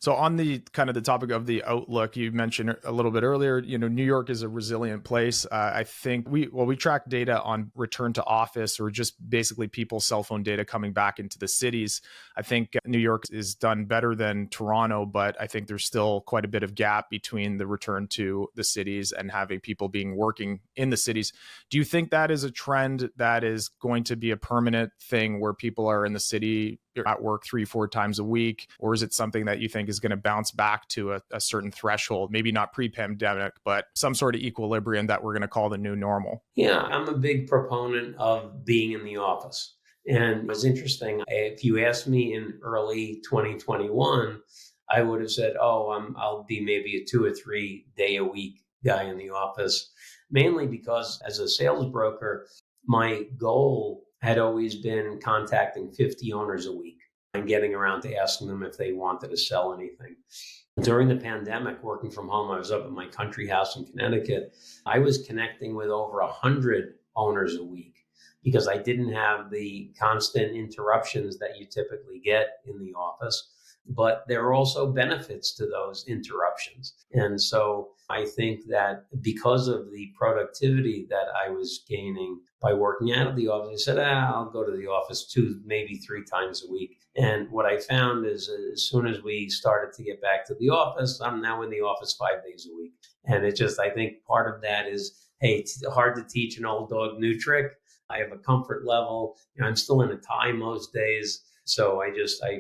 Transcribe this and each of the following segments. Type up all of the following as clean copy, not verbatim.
So on the kind of the topic of the outlook, you mentioned a little bit earlier, New York is a resilient place. I think we track data on return to office or just basically people's cell phone data coming back into the cities. I think New York is done better than Toronto, but I think there's still quite a bit of gap between the return to the cities and having people being working in the cities. Do you think that is a trend that is going to be a permanent thing where people are in the city at work 3-4 times a week, or is it something that you think is going to bounce back to a certain threshold, maybe not pre-pandemic, but some sort of equilibrium that we're going to call the new normal? Yeah, I'm a big proponent of being in the office. And it was interesting. If you asked me in early 2021, I would have said, oh, I'll be maybe a 2 or 3 day a week guy in the office, mainly because as a sales broker, my goal had always been contacting 50 owners a week and getting around to asking them if they wanted to sell anything. During the pandemic, working from home, I was up at my country house in Connecticut. I was connecting with over 100 owners a week because I didn't have the constant interruptions that you typically get in the office. But there are also benefits to those interruptions. And so I think that because of the productivity that I was gaining by working out of the office, I said, I'll go to the office 2, maybe 3 times a week. And what I found is as soon as we started to get back to the office, I'm now in the office 5 days a week. And I think part of that is, hey, it's hard to teach an old dog new trick. I have a comfort level. I'm still in a tie most days. So I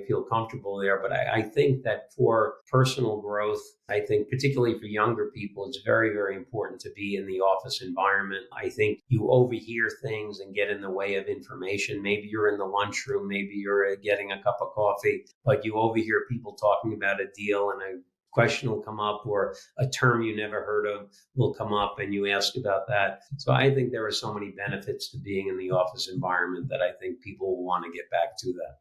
feel comfortable there. But I think that for personal growth, I think particularly for younger people, it's very, very important to be in the office environment. I think you overhear things and get in the way of information. Maybe you're in the lunchroom, maybe you're getting a cup of coffee, but you overhear people talking about a deal and a question will come up or a term you never heard of will come up and you ask about that. So I think there are so many benefits to being in the office environment that I think people will want to get back to that.